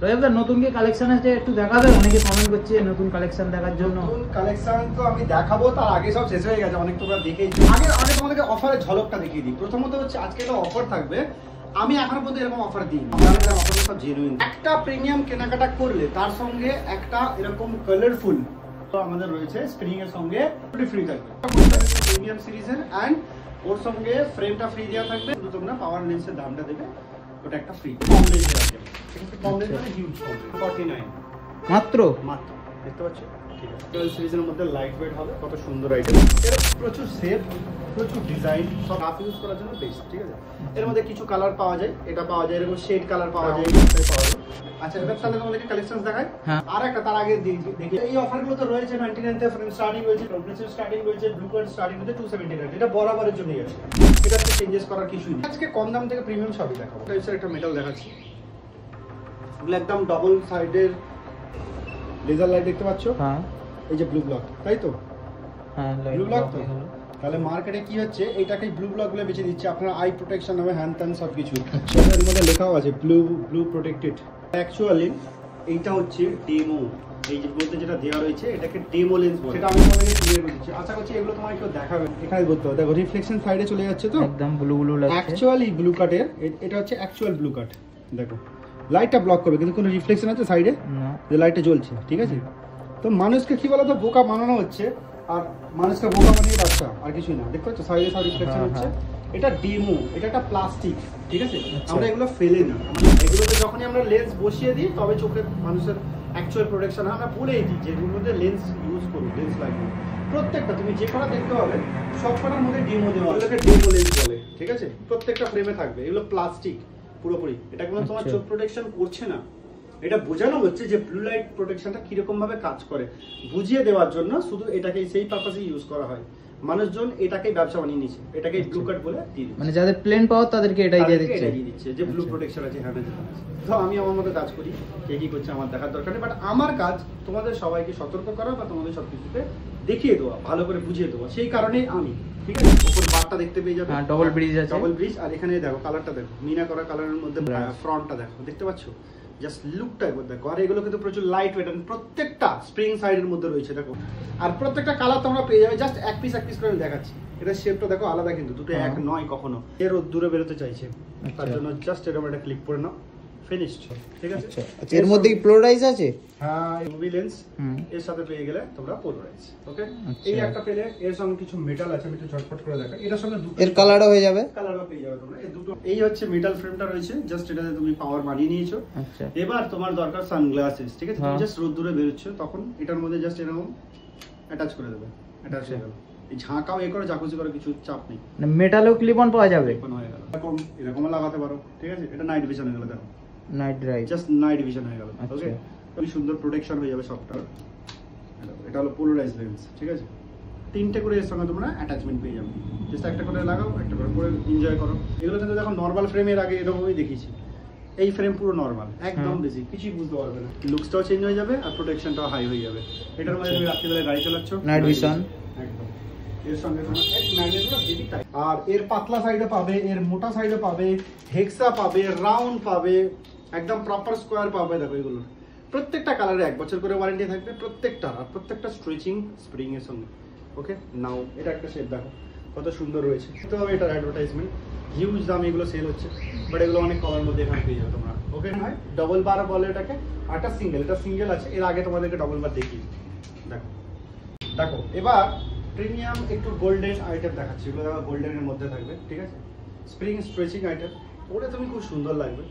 রজবদা নতুন কি কালেকশন আছে একটু দেখাবে? অনেকে কমেন্ট করছে নতুন কালেকশন দেখার জন্য। নতুন কালেকশন তো আমি দেখাবো, তার আগে সব শেষ হয়ে গেছে, অনেক তোমরা দেখেইছো। আগে তোমাদেরকে অফারের ঝলকটা দেখিয়ে দিই। প্রথমত হচ্ছে আজকে একটা অফার থাকবে, আমি এখনো পর্যন্ত এরকম অফার দিই। আমাদের অফারগুলো সব জেনুইন। একটা প্রিমিয়াম কেনাকাটা করলে তার সঙ্গে একটা এরকম কালারফুল আমাদের রয়েছে স্প্রিং এর সঙ্গে ফ্রি থাকবে, প্রিমিয়াম সিরিজের। এন্ড ওর সঙ্গে ফ্রেমটা ফ্রি দেওয়া থাকবে, শুধু তোমরা পাওয়ার লেন্সের দামটা দেবে, ওটা একটা ফ্রি। কম রেঞ্জে আছে, কম রেঞ্জ মানে হিউজ কম, 49 মাত্র দেখতে পাচ্ছ। ঠিক আছে, 12 সিরিজের মধ্যে লাইট ওয়েট হবে, কত সুন্দর আইটেম। এর প্রচুর শেপ, প্রচুর ডিজাইন, সব হাফ ইউজ করার জন্য বেস্ট। ঠিক আছে, এর মধ্যে কিছু কালার পাওয়া যায়, এটা পাওয়া যায়, এরকম শেড কালার পাওয়া যায়, এটাই পাওয়া যায়। আচ্ছা, এবার তাহলে তোমাদেরকে কালেকশনস দেখাই। আর একটা তার আগে দেখি এই অফারগুলো তো রয়েছে। 99 তে ফ্রেম স্টার্টিং রয়েছে, কম্প্রেসর স্টার্টিং রয়েছে, ব্লু কার্ড স্টার্টিং রয়েছে 279। এটা বরাবরের জন্যই আছে, এটা তো চেঞ্জেস করার কিছুই নেই। আজকে কম দাম থেকে প্রিমিয়াম সবই দেখাবো। এটা একটা মেটাল দেখাচ্ছি, এগুলো একদম ডাবল সাইডের লেজার লাইট দেখতে পাচ্ছ। হ্যাঁ, এই যে ব্লু ব্লক, তাই তো? হ্যাঁ, ব্লু ব্লক তো। তাহলে মার্কেটে কি হচ্ছে, এইটাকে ব্লু ব্লক বলে বেঁচে দিচ্ছে। আপনার আই প্রোটেকশন হবে, হ্যান্ড ত্যান সব কিছু। এর মধ্যে লেখাও আছে ব্লু প্রোটেক্টেড। অ্যাকচুয়ালি এইটা হচ্ছে ডেমো। এই যে বলতে যেটা দেওয়া রয়েছে এটাকে ডেমো লেন্স বলে, সেটা আমি তোমাদেরকে ক্লিয়ার করে দিচ্ছি। আশা করছি এগুলো তোমায় কেউ দেখাবে। এখানে বলতে হবে, দেখো রিফ্লেকশন সাইডে চলে যাচ্ছে তো, একদম ব্লু লাগছে। অ্যাকচুয়ালি ব্লু কাটের এটা হচ্ছে অ্যাকচুয়াল ব্লু কাট। দেখো লাইটটা ব্লক করবে, কিন্তু কোনো রিফ্লেকশন আছে সাইডে না, যে লাইটটা জ্বলছে। ঠিক আছে, তো মানুষকে কি বলতো বোকা বানানো হচ্ছে, আর মানুষকে বোকা বানিয়ে রাখা, আর কিছুই না। দেখতে পাচ্ছ সাইডে সব রিফ্লেকশন হচ্ছে। এটা ডেমো, এটা একটা প্লাস্টিক। ঠিক আছে, আমরা এগুলো ফেলে না, এগুলোতে যখনই আমরা লেন্স বসিয়ে দিই তবে চোখে মানুষের অ্যাকচুয়াল প্রোটেকশন হয়। আমরা বলেই দিই যে এগুলোর মধ্যে লেন্স ইউজ করুন, লেন্স লাগবে প্রত্যেকটা। তুমি যে কটা দেখতে পাবে সব কটার মধ্যে ডেমো দেওয়া, এগুলোকে ডেমো লেন্স বলে। ঠিক আছে, প্রত্যেকটা ফ্রেমে থাকবে। এগুলো প্লাস্টিক পুরোপুরি, এটা কোনো তোমার চোখ প্রোটেকশন করছে না। এটা বোঝানো হচ্ছে যে ব্লু লাইট প্রোটেকশনটা কিরকম ভাবে কাজ করে বুঝিয়ে দেওয়ার জন্য শুধু এটাকে সেই পারপাসে ইউজ করা হয়। মানুষজন এটাকে ব্যবসা বানিয়ে নিচ্ছে, এটাকে ব্লু কাট বলে দিয়ে দিচ্ছে। মানে যাদের প্লেন পাওয়ার তাদেরকে এটাই দিয়ে দিচ্ছে যে ব্লু প্রোটেকশন আছে, হ্যাঁ। তো আমি আমার মতো কাজ করি, কে কি করছে আমার দেখার দরকার নেই। বাট আমার কাজ তোমাদের সবাইকে সতর্ক করা বা তোমাদের সবকিছুতে দেখিয়ে দেওয়া, ভালো করে বুঝিয়ে দেওয়া। সেই কারণেই আমি, ঠিক আছে, উপর বারটা দেখতে পেয়ে যাবে, ডবল ব্রিজ আছে, ডবল ব্রিজ। আর এখানে দেখো কালারটা দেখো, মিনা করা কালারের মধ্যে ফ্রন্টটা দেখো, দেখতে পাচ্ছ? জাস্ট লুকটা একবার দেখো। আর এগুলো কিন্তু প্রচুর লাইট ওয়েট, প্রত্যেকটা স্প্রিং সাইডের মধ্যে রয়েছে দেখো। আর প্রত্যেকটা কালার তোমরা পেয়ে যাবে। জাস্ট এক পিস করে দেখাচ্ছি। এটা শেপটা দেখো আলাদা, কিন্তু দুটো এক নয় কখনো। এর দূরে বেরোতে চাইছে, তার জন্য জাস্ট এরকম একটা ক্লিক করে নাও, ফিনিশড। ঠিক আছে, এর মধ্যে কি পোলারাইজ আছে? হ্যাঁ, মুভি লেন্স এর সাথে পেয়ে গেলে তোমরা পোলারাইজ। ওকে, এই একটা পেলে এর সঙ্গে কিছু মেটাল আছে, আমি একটু ঝটপট করে দেখাই। এটার সঙ্গে দুটো এর কালারও হয়ে যাবে, কালারও পেয়ে যাবে তোমরা। এই দুটো, এই হচ্ছে মেটাল ফ্রেমটা রয়েছে, জাস্ট এটাতে তুমি পাওয়ার বানিয়ে নিয়েছো। আচ্ছা, এবার তোমার দরকার সানগ্লাসেস। ঠিক আছে, তুমি জাস্ট রোদ্দুরে বেরোচ্ছ, তখন এটার মধ্যে জাস্ট এরকম অ্যাটাচ করে দেবে, অ্যাটাচ হয়ে গেল। এই ঝাঁকাও এ করে, জাকুজি করে, কিছু চাপ নেই। মেটালও ক্লিপ অন পাওয়া যাবে, হয়ে গেল এরকম লাগাতে পারো। ঠিক আছে, এটা নাইট ভিশন হয়ে গেল, দেখো night drive, just night vision হয়ে গেল। ওকে, খুবই সুন্দর প্রোটেকশন হয়ে যাবে সবটা। এটা হলো পোলারাইজ লেন্স। ঠিক আছে, তিনটে করে এর সঙ্গে তোমরা অ্যাটাচমেন্ট পেয়ে যাবে। জাস্ট একটা করে লাগাও, একটা করে পরে এনজয় করো। এগুলো কিন্তু দেখো নর্মাল ফ্রেমের আগে এরকমই দেখিয়েছি। এই ফ্রেম পুরো নর্মাল, একদম বেসিক, কিছুই বুঝতে পারবে না। লুকসটাও চেঞ্জ হয়ে যাবে আর প্রোটেকশনটাও হাই হয়ে যাবে। এটার মধ্যে তুমি রাত্রিবেলা গাড়ি চালাচ্ছ, নাইট ভিশন একদম। এর সঙ্গে তোমার এক ম্যাগনেটগুলো বেবি টাইপ। আর এর পাতলা সাইডে পাবে, এর মোটা সাইডে পাবে, হেক্সা পাবে, রাউন্ড পাবে, একদম প্রপার স্কোয়ার পাবে। দেখো এগুলো প্রত্যেকটা কালারে 1 বছর করে ওয়ারেন্টি থাকবে প্রত্যেকটা, আর প্রত্যেকটা স্ট্রেচিং স্প্রিং এর সঙ্গে। ওকে, নাও এটা একটা শেপ দেখো কত সুন্দর রয়েছে। তো এটার অ্যাডভার্টাইজমেন্ট হিউজ দাম, এগুলো সেল হচ্ছে, বাট এগুলো অনেক কমের মধ্যে এখানে পেয়ে যাবে তোমরা। ওকে, হয় ডবল বার বলে এটাকে, আর একটা সিঙ্গেল। এটা সিঙ্গেল আছে, এর আগে তোমাদেরকে ডবল বার দেখিয়ে। দেখো দেখো এবার প্রিমিয়াম একটু গোল্ডেন আইটেম দেখাচ্ছি। এগুলো দেখো গোল্ডেনের মধ্যে থাকবে। ঠিক আছে, স্প্রিং স্ট্রেচিং আইটেম, ওটা তুমি খুব সুন্দর লাগবে।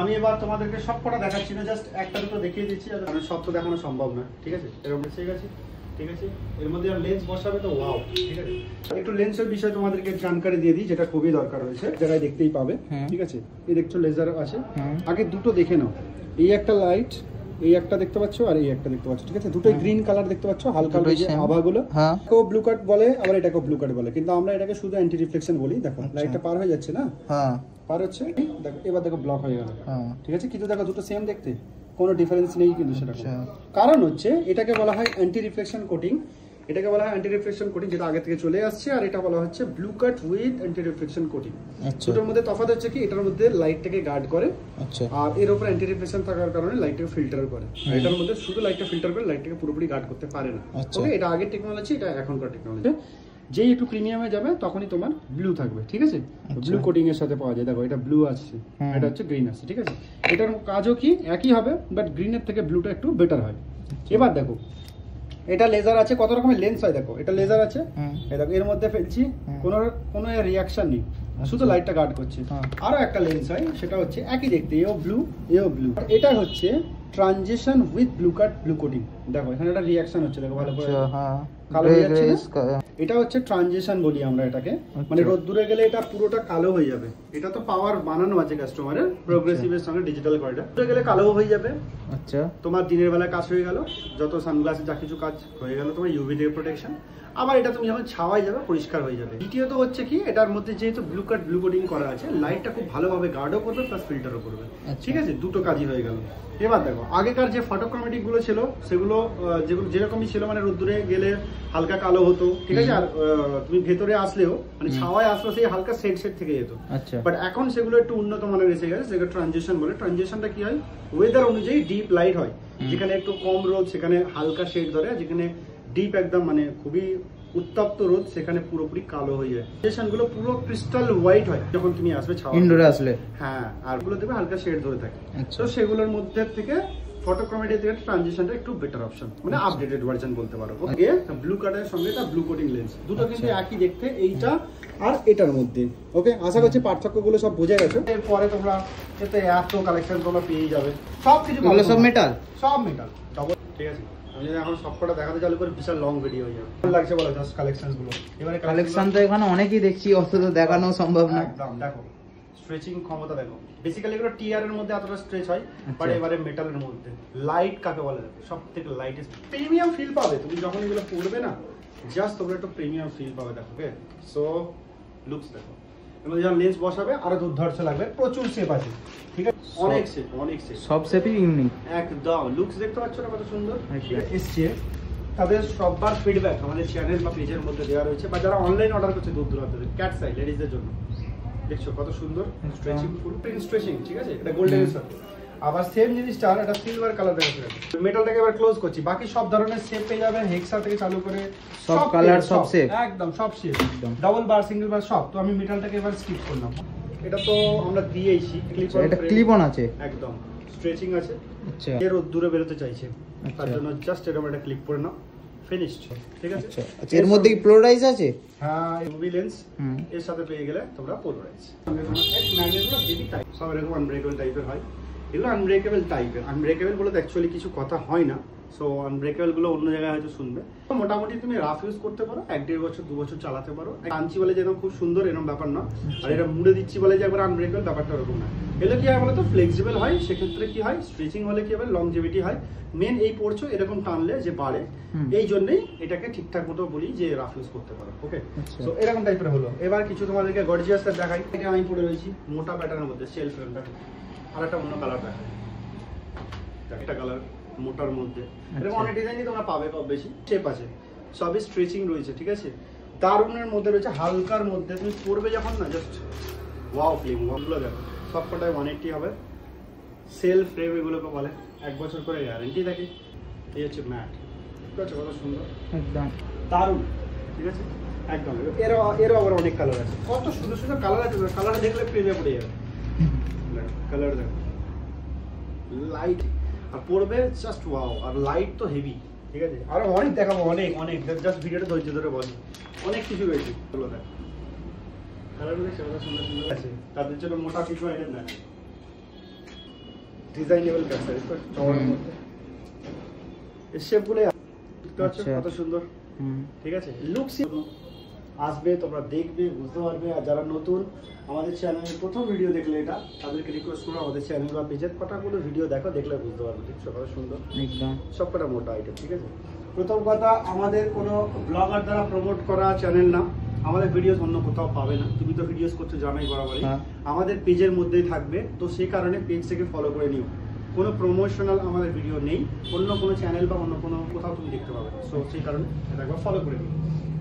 আমি এবার তোমাদেরকে সব কটা দেখাচ্ছি না, জাস্ট একটা দুটো দেখিয়ে দিচ্ছি, কারণ সব তো দেখানো সম্ভব না। ঠিক আছে, এরকম ঠিক আছে। ঠিক আছে, এর মধ্যে লেন্স বসাবে তো ওয়াও। ঠিক আছে, একটু লেন্সের বিষয়ে তোমাদেরকে জানকারি দিয়ে দিই, যেটা খুবই দরকার হয়েছে, জায়গায় দেখতেই পাবে। ঠিক আছে, এই দেখছো লেজার আছে, আগে দুটো দেখে নাও। এই একটা লাইট, এই একটা দেখতে পাচ্ছ, আর এই একটা দেখতে পাচ্ছ। ঠিক আছে, দুটোই গ্রিন কালার দেখতে পাচ্ছ, হালকা আভাগুলো। এটাকেও ব্লু কাট বলে, আবার এটাকেও ব্লু কাট বলে, কিন্তু আমরা এটাকে শুধু অ্যান্টি রিফ্লেকশন বলি। দেখো লাইটটা পার হয়ে যাচ্ছে না, পার হচ্ছে, দেখো এবার দেখো ব্লক হয়ে গেল। ঠিক আছে, কিন্তু দেখো দুটো সেম দেখতে, কোনো ডিফারেন্স নেই কিন্তু সেটা। কারণ হচ্ছে এটাকে বলা হয় অ্যান্টি রিফ্লেকশন কোটিং। এটাকে বলা হয় অ্যান্টি রিফ্লেকশন কোটিং, যেটা আগে থেকে চলে আসছে। আর এটা বলা হচ্ছে blue cut with anti reflection coating. দুটোর মধ্যে তফাৎ হচ্ছে কি, এটার মধ্যে লাইটটাকে গার্ড করে, আর এর উপর অ্যান্টি রিফ্লেকশন থাকার কারণে লাইটটাকে ফিল্টার করে। আর এটার মধ্যে শুধু লাইটটা ফিল্টার করে, লাইটটাকে পুরোপুরি গার্ড করতে পারে না। ওকে, এটা আগের টেকনোলজি, এটা এখনকার টেকনোলজি। যেই একটু প্রিমিয়ামে যাবে তখনই তোমার ব্লু থাকবে, ঠিক আছে? ব্লু কোটিং এর সাথে পাওয়া যায়। দেখো এটা ব্লু আসছে, এটা হচ্ছে গ্রিন আসছে, ঠিক আছে? এটার কাজও কি একই হবে, বাট গ্রিনের থেকে ব্লুটা একটু বেটার হয়। এবার দেখো এটা লেজার আছে, কত রকমের লেন্স হয় দেখো। এটা লেজার আছে, এই দেখো এর মধ্যে ফেলছি, কোনো রিয়াকশন নেই, শুধু লাইটটা গার্ড করছে। আরো একটা লেন্স হয়, সেটা হচ্ছে একই দেখতে, এও ব্লু এও ব্লু। এটা হচ্ছে transition with blue cut blue coating. দেখো এখানে একটা রিয়াকশন হচ্ছে, দেখো ভালো করে কালো হয়ে যাচ্ছে না? এটা হচ্ছে ট্রানজিশন বলি আমরা এটাকে, মানে রোদ্দুরে গেলে এটা পুরোটা কালো হয়ে যাবে। এটা তো পাওয়ার বানানো আছে কাস্টমারের, প্রোগ্রেসিভের সঙ্গে ডিজিটাল করাটা। রোদ্দুরে গেলে কালো হয়ে যাবে, আচ্ছা তোমার দিনের বেলা কাজ হয়ে গেল, যত সানগ্লাসে যা কিছু কাজ হয়ে গেল তোমার ইউভি রে প্রোটেকশন। আবার এটা তুমি যখন ছাওয়ায় যাবে পরিষ্কার হয়ে যাবে। দ্বিতীয়ত হচ্ছে কি, এটার মধ্যে যেহেতু ব্লু কাট ব্লু কোটিং করা আছে, লাইটটা খুব ভালোভাবে গার্ডও করবে প্লাস ফিল্টারও করবে, ঠিক আছে? দুটো কাজই হয়ে গেল। এবার দেখো আগেকার যে ফটোক্রোমেটিক গুলো ছিল, সেগুলো যেগুলো যেরকমই ছিল, মানে রোদ্দুরে গেলে হালকা কালো হতো, ঠিক আছে? আর তুমি ভেতরে আসলেও মানে ছাওয়ায় আসলেও সেই হালকা শেড থেকে যেত। বাট এখন সেগুলো একটু উন্নত মানের এসে গেছে, যেগুলো ট্রানজিশন বলে। ট্রানজিশনটা কি হয়, ওয়েদার অনুযায়ী ডিপ লাইট হয়, যেখানে একটু কম রোদ সেখানে হালকা শেড ধরে, যেখানে ডিপ একদম মানে খুবই উত্তপ্ত রোদ সেখানে পুরোপুরি কালো হয়ে যায়। গুলো পুরো ক্রিস্টাল হোয়াইট হয় যখন তুমি আসবে ছাওয়া ইনডোরে আসলে, হ্যাঁ। আর গুলো দেখবে হালকা শেড ধরে থাকে। তো সেগুলোর মধ্যে থেকে ফটোক্রোমেটিক থেকে ট্রানজিশনটা একটু বেটার অপশন, মানে আপডেটেড ভার্সন বলতে পারো। ওকে, ব্লু কাটের সঙ্গে এটা ব্লু কোটিং লেন্স, দুটো কিন্তু একই দেখতে, এইটা আর এটার মধ্যে। ওকে, আশা করছি পার্থক্যগুলো সব বোঝা গেছে। এরপরে তোমরা এতে এত কালেকশন তোমরা পেয়ে যাবে, সব কিছু সব মেটাল, সব মেটাল, ঠিক আছে? আমি যদি এখন সবকটা দেখাতে চালু করে বিশাল লং ভিডিও হয়ে যাবে। ভালো লাগছে বলো জাস্ট কালেকশন গুলো। এবারে কালেকশন তো এখানে অনেকই দেখছি, অত তো দেখানো সম্ভব না। একদম দেখো স্ট্রেচিং ক্ষমতা দেখো। বেসিক্যালি এগুলো টিআর এর মধ্যে এতটা স্ট্রেচ হয়, বাট এবারে মেটালের মধ্যে লাইট কাকে বলে, সবথেকে লাইটেস্ট প্রিমিয়াম ফিল পাবে তুমি যখন এগুলো পরবে না, জাস্ট তোমরা একটু প্রিমিয়াম ফিল পাবে। দেখো ওকে, সো লুকস দেখো, এবং যখন লেন্স বসাবে আরো দুর্ধর্ষ লাগবে। প্রচুর শেপ আছে, ঠিক আছে? অনেক শেপ, অনেক শেপ, সব শেপই ইউনিক একদম। লুকস দেখতে পাচ্ছ না কত সুন্দর এসছে? তাদের সববার ফিডব্যাক আমাদের চ্যানেল বা পেজের মধ্যে দেওয়া রয়েছে, বা যারা অনলাইন অর্ডার করছে দূর দূরান্ত থেকে, ক্যাট সাই লেডিসদের জন্য। দেখছো কত সুন্দর স্ট্রেচিং, ফুল প্রিন্ট স্ট্রেচিং, ঠিক আছে? এটা গোল্ডেন এর সাথে। আবার সেম জিনিসটা এটা সিলভার কালার দেখা যাচ্ছে। মেটালটাকে এবার ক্লোজ করছি, বাকি সব ধরনের শেপ পেয়ে যাবেন, হেক্সা থেকে চালু করে সব কালার, সব শেপ, একদম সব শেপ, ডাবল বার সিঙ্গেল বার সব। তো আমি মেটালটাকে এবার স্কিপ করলাম। এটা তো আমরা দিয়েইছি, এটা ক্লিপ অন আছে, একদম স্ট্রেচিং আছে। আচ্ছা, এর দূরে বেরোতে চাইছে, তার জন্য জাস্ট এরকম একটা ক্লিপ করে নাও, ফিনিশড, ঠিক আছে? আচ্ছা, এর মধ্যে কি পোলারাইজ আছে? হ্যাঁ, মুভি লেন্স এর সাথে পেয়ে গেলে তোমরা পোলারাইজ। আমি তোমার এক ম্যাগনেটগুলো বেবি টাইপ, সব এরকম আনব্রেকেবল টাইপের হয়। এগুলো আনব্রেকেবল টাইপের। আনব্রেকেবল বলে তো অ্যাকচুয়ালি কিছু কথা হয় না, সো আনব্রেকেবল গুলো অন্য জায়গায় হয়তো শুনবে। মোটামুটি তুমি রাফ ইউজ করতে পারো, 1-1.5 বছর 2 বছর চালাতে পারো। আনছি বলে যে খুব সুন্দর এরকম ব্যাপার না, আর এটা মুড়ে দিচ্ছি বলে যে একবার আনব্রেকেবল, ব্যাপারটা ওরকম না। এগুলো কি হয় বলতো, ফ্লেক্সিবল হয়, সেক্ষেত্রে কি হয়, স্ট্রেচিং হলে কি হবে, লংজিভিটি হয়। মেন এই পড়ছো এরকম টানলে যে বাড়ে, এই জন্যই এটাকে ঠিকঠাক মতো বলি যে রাফ ইউজ করতে পারো। ওকে, সো এরকম টাইপের হলো। এবার কিছু তোমাদেরকে গর্জিয়াস দেখাই। এটা আমি পড়ে রয়েছি মোটা প্যাটার্নের মধ্যে, সেলফ ফ্রেমটা। আর একটা অন্য কালার দেখাই, একটা কালার মোটার মধ্যে। এরকম অনেক ডিজাইনই তোমরা পাবে, কম বেশি শেপ আছে, সবই স্ট্রেচিং রয়েছে, ঠিক আছে? দারুণের মধ্যে রয়েছে, হালকার মধ্যে। তুমি পরবে যখন না, জাস্ট ওয়াও ফিলিং। ওয়াগুলো দেখো সবকটায় 180 হবে। সেলফ ফ্রেম এগুলোকে বলে, 1 বছর করে গ্যারেন্টি থাকে। এই হচ্ছে ম্যাট, ঠিক আছে? কত সুন্দর, একদম দারুণ, ঠিক আছে? একদম। এরও আবার অনেক কালার আছে, কত সুন্দর সুন্দর কালার আছে। কালার দেখলে প্রেমে পড়ে যাবে। কালার দেখো, লাইট আর পড়বে জাস্ট ওয়াও। আর লাইট তো হেভি, ঠিক আছে? আরো অনেক দেখাবো, অনেক অনেক, জাস্ট ভিডিওটা ধৈর্য ধরে বলি। অনেক কিছু রয়েছে, চলো দেখ। কালারগুলো সেটা সুন্দর সুন্দর আছে, তাদের জন্য মোটা কিছু আইটেম দেখ। ডিজাইনেবল ক্যাপচার চওড়ার মধ্যে এই শেপগুলো দেখতে পাচ্ছ কত সুন্দর, ঠিক আছে? লুকস আসবে, তোমরা দেখবে, বুঝতে পারবে। আর যারা নতুন আমাদের চ্যানেলের প্রথম ভিডিও দেখলে, এটা তাদেরকে রিকোয়েস্ট করবো আমাদের চ্যানেল বা পেজের কটাগুলো ভিডিও দেখো, দেখলে বুঝতে পারবে। দেখছো কত সুন্দর, একদম সবকটা মোটা আইটেম, ঠিক আছে? প্রথম কথা, আমাদের কোনো ব্লগার দ্বারা প্রমোট করা চ্যানেল না। আমাদের ভিডিওস অন্য কোথাও পাবে না। তুমি তো ভিডিওস করতে জানোই বরাবরই, আমাদের পেজের মধ্যেই থাকবে। তো সেই কারণে পেজটাকে ফলো করে নিও। কোনো প্রমোশনাল আমাদের ভিডিও নেই, অন্য কোনো চ্যানেল বা অন্য কোনো কোথাও তুমি দেখতে পাবে। সো সেই কারণে এটা একবার ফলো করে নিই।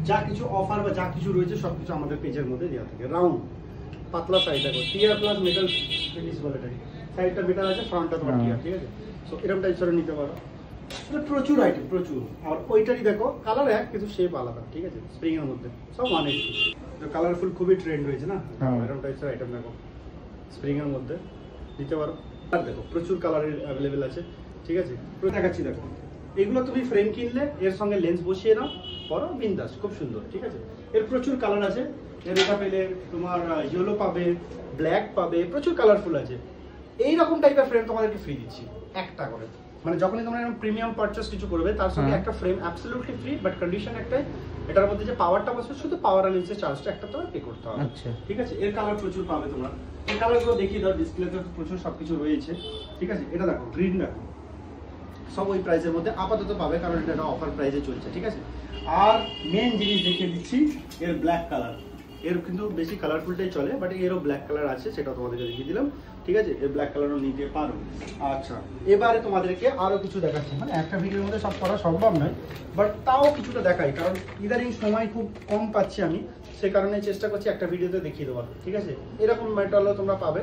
যা কিছু অফার বা যা কিছু রয়েছে সব কিছু আমাদের পেজের মধ্যে দেওয়া থাকে। রাউন্ড পাতলা সাইড দেখো, টিয়ার প্লাস মেটাল ফিনিশ বলে এটাকে, সাইডটা মেটাল আছে, ফ্রন্টটা তোমার টিয়ার, ঠিক আছে। সো এরকম টাইপের নিতে পারো, প্রচুর আইটেম প্রচুর। আর ওইটারই দেখো কালার এক কিন্তু শেপ আলাদা, ঠিক আছে। স্প্রিং এর মধ্যে সব 180, কালারফুল খুবই ট্রেন্ড রয়েছে না, এরকম টাইপের আইটেম দেখো স্প্রিং এর মধ্যে নিতে পারো। আর দেখো প্রচুর কালারের অ্যাভেলেবেল আছে, ঠিক আছে। দেখাচ্ছি দেখো, এগুলো তুমি ফ্রেম কিনলে এর সঙ্গে লেন্স বসিয়ে নাও, পরো বিন্দাস, খুব সুন্দর, ঠিক আছে। এর প্রচুর কালার আছে, এর এটা পেলে তোমার ইয়েলো পাবে, ব্ল্যাক পাবে, প্রচুর কালারফুল আছে। এইরকম টাইপের ফ্রেম তোমাদেরকে ফ্রি দিচ্ছি একটা করে, মানে যখনই তোমরা এরকম প্রিমিয়াম পারচেজ কিছু করবে তার সঙ্গে একটা frame absolutely free, but condition একটাই, এটার মধ্যে যে পাওয়ারটা বসবে শুধু পাওয়ার আর লেন্সের চার্জটা একটা তোমার পে করতে হবে, ঠিক আছে। এর কালার প্রচুর পাবে তোমরা, এই কালারগুলো দেখিয়ে দাও, ডিসপ্লেতে প্রচুর সবকিছু রয়েছে, ঠিক আছে। এটা দেখো গ্রিন দেখো, সব ওই প্রাইসের মধ্যে আপাতত পাবে, কারণ এটা অফার প্রাইসে চলছে, ঠিক আছে। আর মেন জিনিস দেখিয়ে দিচ্ছি, এর ব্ল্যাক কালার, এর কিন্তু বেশি কালারফুলটাই চলে, বাট এরও ব্ল্যাক কালার আছে, সেটা তোমাদেরকে দেখিয়ে দিলাম, ঠিক আছে। এর ব্ল্যাক কালারও নিতে পারো। আচ্ছা, এবারে তোমাদেরকে আরো কিছু দেখাচ্ছি, মানে একটা ভিডিওর মধ্যে সব করা সম্ভব নয়, বাট তাও কিছুটা দেখাই, কারণ ইদানিং সময় খুব কম পাচ্ছি আমি, সে কারণে চেষ্টা করছি একটা ভিডিওতে দেখিয়ে দেওয়ার, ঠিক আছে। এরকম মেটালও তোমরা পাবে,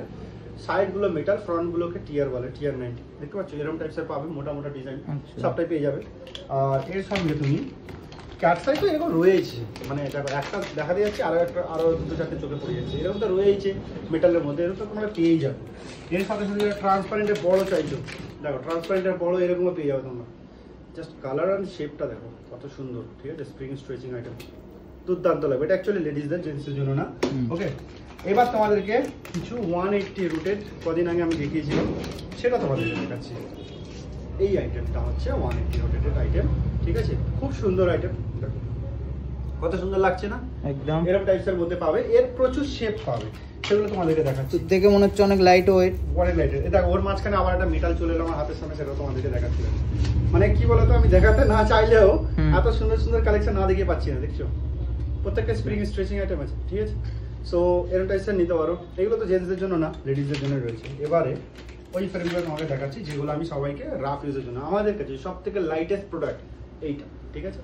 সাইডগুলো মেটাল, ফ্রন্টগুলোকে টিয়ার বলে, টিয়ার 90, দেখতে পাচ্ছ এরকম টাইপসের পাবে, মোটা মোটা ডিজাইন সবটাই পেয়ে যাবে। আর এর সঙ্গে তুমি ক্যাট সাইজ তো এরকম রয়েছে, মানে দেখো একটা দেখা যাচ্ছে, আরো দুটো চারটে চোখে পড়ে যাচ্ছে, এরকম তো রয়েছে মেটালের মধ্যে, এরকম তো তোমরা পেয়েই যাবে। এর সাথে সাথে ট্রান্সপারেন্টের বড় চাইছো, দেখো ট্রান্সপারেন্টের বড় এরকমও পেয়ে যাবে তোমরা। জাস্ট কালার অ্যান্ড শেপটা দেখো কত সুন্দর, ঠিক আছে। স্প্রিং স্ট্রেচিং আইটেম দুর্দান্ত লাগবে, এটা অ্যাকচুয়ালি লেডিসদের, জেন্টসের জন্য না, ওকে। এবার তোমাদেরকে কিছু 180 রুটেড কদিন আগে আমি দেখিয়েছিলাম, সেটা তোমাদেরকে দেখাচ্ছি। এই আইটেমটা হচ্ছে 180 রোটেটেড আইটেম, ঠিক আছে। খুব সুন্দর আইটেম, দেখো কত সুন্দর লাগছে না, একদম এরকম টাইপসের মধ্যে পাবে। এর প্রচুর শেপ পাবে, সেগুলো তোমাদেরকে দেখাচ্ছি। দেখে মনে হচ্ছে অনেক লাইট ওয়েট, অনেক লাইট। এটা ওর মাঝখানে আবার একটা মেটাল চলে এলো আমার হাতের সামনে, সেটা তোমাদেরকে দেখাচ্ছি। মানে কি বলতো, আমি দেখাতে না চাইলেও এত সুন্দর সুন্দর কালেকশন না দেখিয়ে পাচ্ছি না, দেখছো প্রত্যেকটা স্প্রিং স্ট্রেচিং আইটেম আছে, ঠিক আছে। সো এরকম টাইপসের নিতে পারো, এগুলো তো জেন্টসদের জন্য না, লেডিসদের জন্য রয়েছে। এবারে ওই ফ্রেমগুলো তোমাকে দেখাচ্ছি যেগুলো আমি সবাইকে রাফ ইউজের জন্য, আমাদের কাছে সব থেকে লাইটেস্ট প্রোডাক্ট এইটা, ঠিক আছে।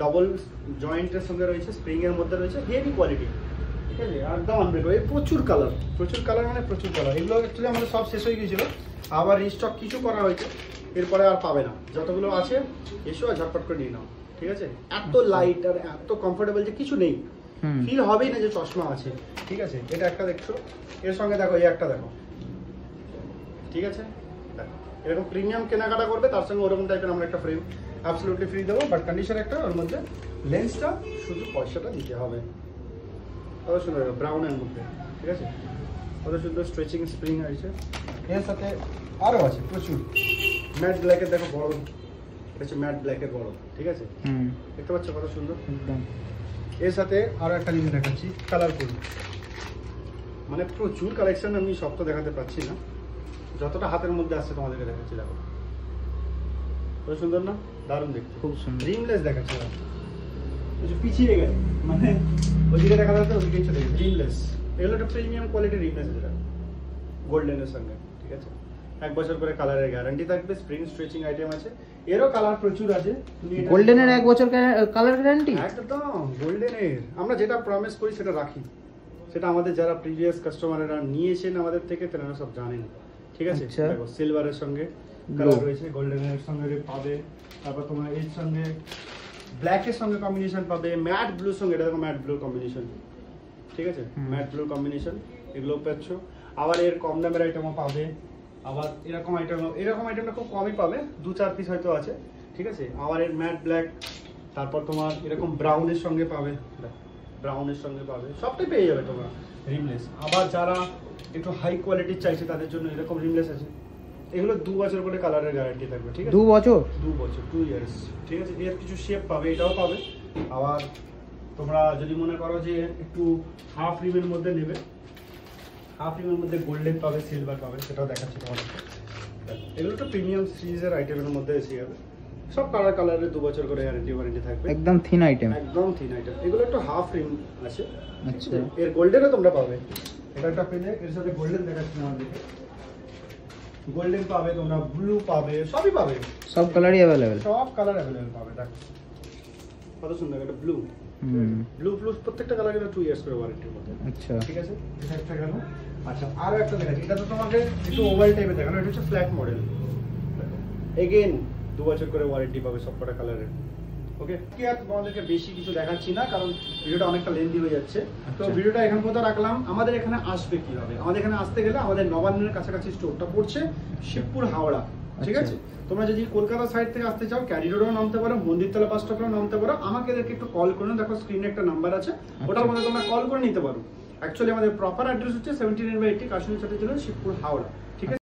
ডবল জয়েন্টের সঙ্গে রয়েছে, স্প্রিং এর মধ্যে রয়েছে, হেভি কোয়ালিটি, ঠিক আছে, একদম আনব্রেকেবল। প্রচুর কালার মানে প্রচুর কালার। এগুলো অ্যাকচুয়ালি আমাদের সব শেষ হয়ে গিয়েছিল, আবার রিস্টক কিছু করা হয়েছে, এরপরে আর পাবে না। যতগুলো আছে এসো আর ঝটপট করে নিয়ে নাও, ঠিক আছে। এত লাইট আর এত কমফোর্টেবল যে কিছু নেই, ফিল হবেই না যে চশমা আছে, ঠিক আছে। এটা একটা দেখছো, এর সঙ্গে দেখো এই একটা দেখো, ঠিক আছে। দেখো এরকম প্রিমিয়াম কেনাকাটা করবে, তার সঙ্গে ওরকম টাইপের আমরা একটা ফ্রেম অ্যাবসলিউটলি ফ্রি দেবো, বাট কন্ডিশন একটা, ওর মধ্যে লেন্সটা শুধু পয়সাটা দিতে হবে। কত সুন্দর ব্রাউনের মধ্যে, ঠিক আছে, কত সুন্দর স্ট্রেচিং স্প্রিং আছে। এর সাথে আরও আছে প্রচুর ম্যাট ব্ল্যাকের, দেখো বড়, এটা হচ্ছে ম্যাট ব্ল্যাকের বড়, ঠিক আছে, দেখতে পাচ্ছ কত সুন্দর একদম। এর সাথে আরও একটা জিনিস দেখাচ্ছি, কালারফুল, মানে প্রচুর কালেকশন, আমি সব তো দেখাতে পারছি না, যতটা হাতের মধ্যে আসছে তোমাদেরকে দেখাচ্ছি। দেখো কত সুন্দর না, দারুণ দেখতে, খুব সুন্দর। রিমলেস দেখাচ্ছি, পিছিয়ে গেছে, মানে ওইদিকে দেখা যাচ্ছে, ওইদিকে চলে গেছে। রিমলেস, এগুলো একটা প্রিমিয়াম কোয়ালিটির রিমলেস, এটা গোল্ডেনের সঙ্গে, ঠিক আছে। 1 বছর করে কালারের গ্যারান্টি থাকবে, স্প্রিং স্ট্রেচিং আইটেম আছে, এরও কালার প্রচুর আছে। গোল্ডেনের 1 বছর কালার গ্যারান্টি, একদম গোল্ডেনের। আমরা যেটা প্রমিস করি সেটা রাখি, সেটা আমাদের যারা প্রিভিয়াস কাস্টমাররা নিয়েছেন আমাদের থেকে, তারা সব জানেন, ঠিক আছে। দেখো সিলভারের সঙ্গে কালার রয়েছে, গোল্ডেনের সঙ্গে পাবে, তারপর তোমার এর সঙ্গে ব্ল্যাকের সঙ্গে কম্বিনেশন পাবে, ম্যাট ব্লুর সঙ্গে, এটা দেখো ম্যাট ব্লু কম্বিনেশন, ঠিক আছে, ম্যাট ব্লু কম্বিনেশন, এগুলো পাচ্ছ। আবার এর কম দামের আইটেমও পাবে, আবার এরকম আইটেমটা খুব কমই পাবে, 2-4 পিস হয়তো আছে, ঠিক আছে। আবার এর ম্যাট ব্ল্যাক, তারপর তোমার এরকম ব্রাউনের সঙ্গে পাবে, সবটাই পেয়ে যাবে তোমরা রিমলেস। আবার যারা একটু হাই কোয়ালিটির চাইছে তাদের জন্য এরকম রিমলেস আছে, এগুলো 2 বছর করে কালারের গ্যারান্টি থাকবে, ঠিক আছে। 2 বছর 2 ইয়ার্স, ঠিক আছে। এর কিছু শেপ পাবে, এটাও পাবে। আবার তোমরা যদি মনে করো যে একটু হাফ রিমের মধ্যে নেবে, হাফ রিমের মধ্যে গোল্ডেন পাবে, সিলভার পাবে, সেটাও দেখাচ্ছি তোমাদের। এগুলো তো প্রিমিয়াম সিরিজের আইটেমের মধ্যে এসে যাবে, সব কালারের 2 বছর করে ওয়ারেন্টি থাকবে, একদম থিন আইটেম, এগুলো একটু হাফ রিম আছে। আচ্ছা, এর গোল্ডেনও তোমরা পাবে, এটা একটা পেলে, এর সাথে গোল্ডেন দেখাচ্ছি আমাদেরকে, গোল্ডেন পাবে, তোমরা ব্লু পাবে, সবই পাবে, সব কালারই অ্যাভেলেবেল। সব কালার অ্যাভেলেবেল পাবে। দেখো কত সুন্দর একটা ব্লু, ব্লু প্লাস প্রত্যেকটা কালার এটা 2 ইয়ার্স করে ওয়ারেন্টির মধ্যে। আচ্ছা ঠিক আছে, এটা একটা গেল। আচ্ছা আরো একটা দেখাচ্ছি, এটা তো তোমাকে একটু ওভাল টাইপের দেখানো, এটা হচ্ছে ফ্ল্যাট মডেল। এগেইন 2 বছর করে ওয়ারেন্টি পাবে সবকটা কালারের। ওকে, কি আর তোমাদেরকে বেশি কিছু দেখাচ্ছি না, কারণ ভিডিওটা অনেকটা লেন্দি হয়ে যাচ্ছে। তো ভিডিওটা এখান পর্যন্ত রাখলাম। আমাদের এখানে আসবে কিভাবে? আমাদের এখানে আসতে গেলে আমাদের নবান্নের কাছাকাছি স্টোরটা পড়ছে শিবপুর হাওড়া। ঠিক আছে, তোমরা যদি কলকাতা সাইড থেকে আসতে চাও ক্যারিডোরেও নামতে পারো, মন্দিরতলা বাস স্টপেও নামতে পারো। আমাকে এদেরকে একটু কল করে নাও, দেখো স্ক্রিনে একটা নাম্বার আছে, ওটার মধ্যে তোমরা কল করে নিতে পারো। অ্যাকচুয়ালি আমাদের প্রপার অ্যাড্রেস হচ্ছে 17/80 কাশিনী চটি, শিবপুর হাওড়া। ঠিক আছে।